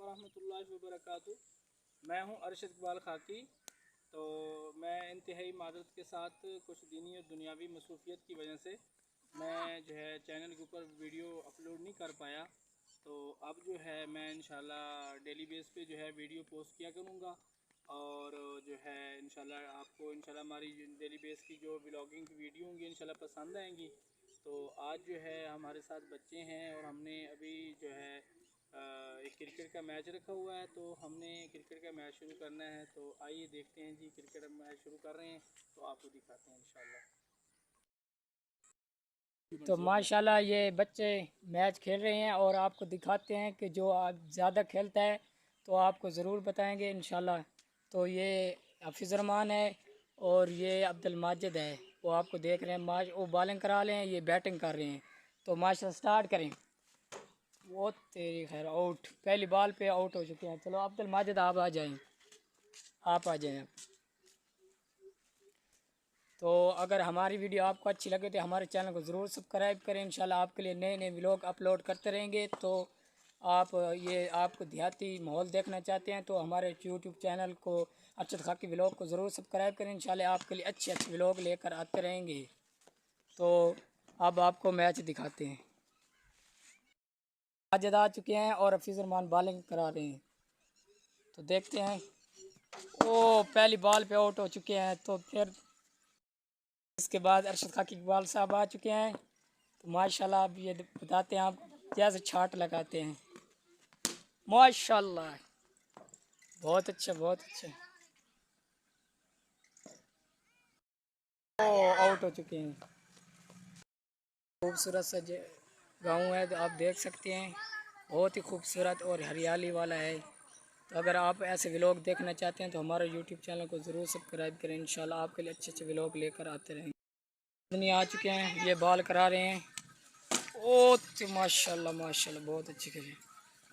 वरहमतुल्लाहि वबरकातुहू। मैं हूं अरशद इकबाल खाकी। तो मैं इंतहाई मादरत के साथ कुछ दीनी और दुनियावी मसरूफियत की वजह से मैं जो है चैनल के ऊपर वीडियो अपलोड नहीं कर पाया। तो अब जो है मैं इंशाल्लाह डेली बेस पे जो है वीडियो पोस्ट किया करूँगा और जो है इंशाल्लाह आपको इंशाल्लाह हमारी डेली बेस की जो व्लॉगिंग की वीडियो होंगी इंशाल्लाह पसंद आएंगी। तो आज जो है हमारे साथ बच्चे हैं और हमने अभी जो है एक क्रिकेट का मैच रखा हुआ है, तो हमने क्रिकेट का मैच शुरू करना है। तो आइए देखते हैं जी, क्रिकेट मैच शुरू कर रहे हैं तो आपको दिखाते हैं इंशाल्लाह। तो माशाल्लाह ये बच्चे मैच खेल रहे हैं और आपको दिखाते हैं कि जो आप ज़्यादा खेलता है तो आपको ज़रूर बताएंगे इंशाल्लाह। तो ये हफीज़ रहमान है और ये अब्दुल माजिद है, वो आपको देख रहे हैं। वो बॉलिंग करा रहे हैं, ये बैटिंग कर रहे हैं। तो माशाल्लाह स्टार्ट करें। वो तेरी खैर आउट, पहली बॉल पे आउट हो चुके हैं। चलो अब्दुल माजिद आप आ जाएँ, आप आ जाएँ। तो अगर हमारी वीडियो आपको अच्छी लगे तो हमारे चैनल को ज़रूर सब्सक्राइब करें। इंशाल्लाह आपके लिए नए नए व्लॉग अपलोड करते रहेंगे। तो आप ये आपको देहाती माहौल देखना चाहते हैं तो हमारे यूट्यूब चैनल को अरशद खाकी व्लॉग को ज़रूर सब्सक्राइब करें। इंशाल्लाह आपके लिए अच्छे अच्छे व्लॉग लेकर आते रहेंगे। तो अब आपको मैच दिखाते हैं। माजिद आ चुके हैं और हफीज़ रहमान बॉलिंग करा रहे हैं, तो देखते हैं। ओ पहली बॉल पे आउट हो चुके हैं। तो फिर इसके बाद अरशद खाकी इकबाल साहब आ चुके हैं। तो माशाल्लाह अब ये बताते हैं आप कैसे छाट लगाते हैं। माशाल्लाह बहुत अच्छा, बहुत अच्छा। ओ आउट हो चुके हैं। खूबसूरत सा गाँव है, तो आप देख सकते हैं बहुत ही खूबसूरत और हरियाली वाला है। तो अगर आप ऐसे व्लॉग देखना चाहते हैं तो हमारे यूट्यूब चैनल को ज़रूर सब्सक्राइब करें। इंशाल्लाह आपके लिए अच्छे अच्छे व्लॉग लेकर आते रहेंगे। आ चुके हैं, ये बॉल करा रहे हैं। ओ तो माशाल्लाह माशाल्लाह बहुत अच्छी खेले।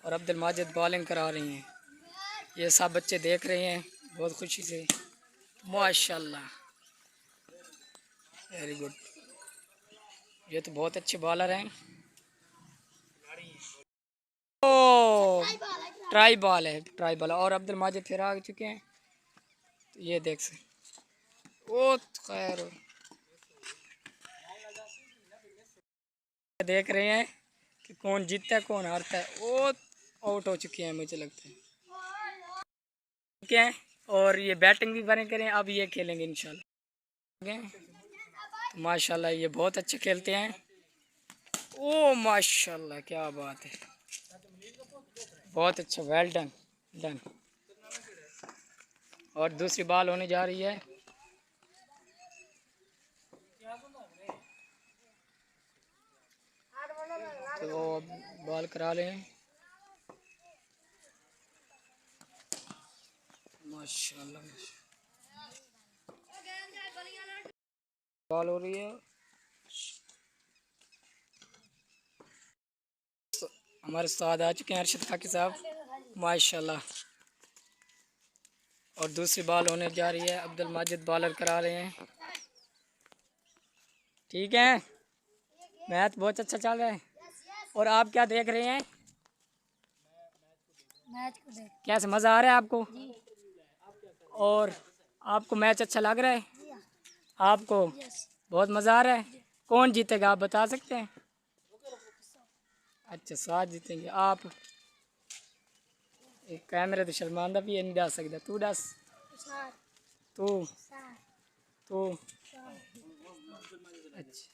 और अब्दुल माजिद बॉलिंग करा रही हैं। ये सब बच्चे देख रहे हैं बहुत खुशी से। माशाल्लाह वेरी गुड। ये तो बहुत अच्छे बॉलर हैं। ओ ट्राई बॉल है, ट्राई बॉल। और अब्दुल माजिद फिर आ चुके हैं। तो ये देख सकते ओ खैर देख रहे हैं कि कौन जीतता है कौन हारता है। ओ आउट हो चुके हैं मुझे लगता है, ठीक है। और ये बैटिंग भी बने करें, अब ये खेलेंगे इंशाल्लाह। तो माशाल्लाह ये बहुत अच्छे खेलते हैं। ओ माशाल्लाह क्या बात है, बहुत अच्छा, वेल डन डन। और दूसरी बॉल होने जा रही है। तो बॉल करा लें। माशाल्लाह बॉल हो रही है। हमारे साथ आ चुके हैं अरशद खाकी साहब माशाल्लाह। और दूसरी बॉल होने जा रही है। अब्दुल माजिद बॉलर करा रहे हैं, ठीक है। मैच बहुत अच्छा चल रहा है। और आप क्या देख रहे हैं? मैच को देख कैसे मज़ा आ रहा है आपको? और आपको मैच अच्छा लग रहा है? आपको बहुत मज़ा आ रहा है। कौन जीतेगा आप बता सकते हैं? अच्छा 7 जीतेंगे आप। एक कैमरे तो शर्मांदा भी नहीं डाल सकता। तू दस, तू तू अच्छा।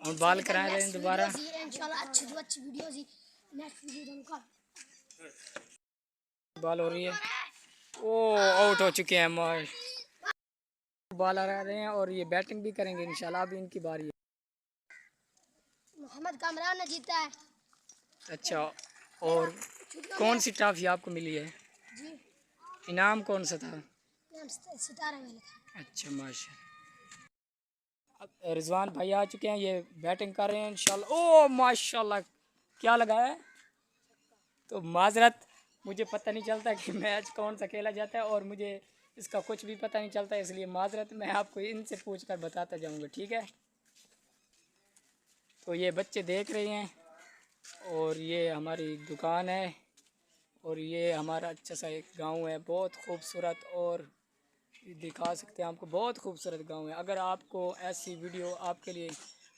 और बॉल करा रहे हैं दोबारा। बॉल हो रही है। ओ आउट हो चुके हैं। बॉल आ रहे हैं और ये बैटिंग भी करेंगे इंशाल्लाह। अभी इनकी बारी है। मोहम्मद कामरान ने जीता है। अच्छा, और कौन सी ट्रॉफी आपको मिली है? जी इनाम कौन सा था? सितारा मिला था। अच्छा माशाल्लाह। अब रिजवान भाई आ चुके हैं, ये बैटिंग कर रहे हैं इंशाल्लाह। ओ माशाल्लाह क्या लगा है। तो माजरत, मुझे पता नहीं चलता कि मैच कौन सा खेला जाता है और मुझे इसका कुछ भी पता नहीं चलता, इसलिए माजरत मैं आपको इनसे पूछ कर बताता जाऊँगा, ठीक है। तो ये बच्चे देख रहे हैं और ये हमारी दुकान है। और ये हमारा अच्छा सा एक गांव है, बहुत खूबसूरत, और दिखा सकते हैं आपको, बहुत खूबसूरत गांव है। अगर आपको ऐसी वीडियो आपके लिए,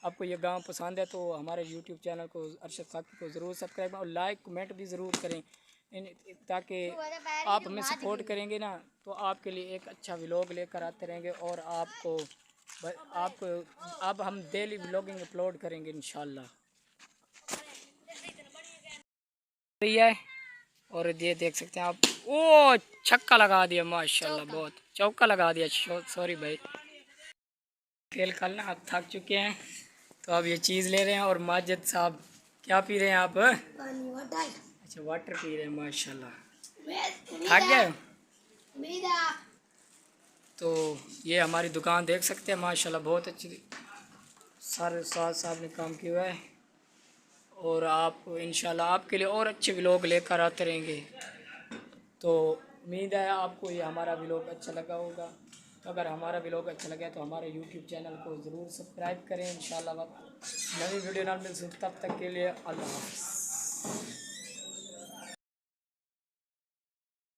आपको ये गांव पसंद है तो हमारे यूट्यूब चैनल को अरशद खाकी को ज़रूर सब्सक्राइब और लाइक कमेंट भी ज़रूर करें, ताकि आप हमें सपोर्ट करेंगे ना तो आपके लिए एक अच्छा व्लॉग लेकर आते रहेंगे। और आपको अब हम डेली व्लॉगिंग अपलोड करेंगे इंशाल्लाह। है और ये देख सकते हैं आप, ओ छक्का लगा दिया माशाल्लाह, बहुत चौका लगा दिया। सॉरी भाई, खेल खालना आप थक चुके हैं तो अब ये चीज़ ले रहे हैं। और माजिद साहब क्या पी रहे हैं आप? अच्छा वाटर पी रहे हैं माशाल्लाह, थक गए। तो ये हमारी दुकान देख सकते हैं माशाल्लाह, बहुत अच्छी, सारे उस्ताद साहब ने काम किया है। और आप इंशाल्लाह आपके लिए और अच्छे व्लॉग लेकर आते रहेंगे। तो उम्मीद है आपको ये हमारा व्लॉग अच्छा लगा होगा। तो अगर हमारा व्लॉग अच्छा लगा तो हमारे यूट्यूब चैनल को ज़रूर सब्सक्राइब करें। इंशाल्लाह नई वीडियो ना मिल, तब तक के लिए अल्लाह हाफ़िज़।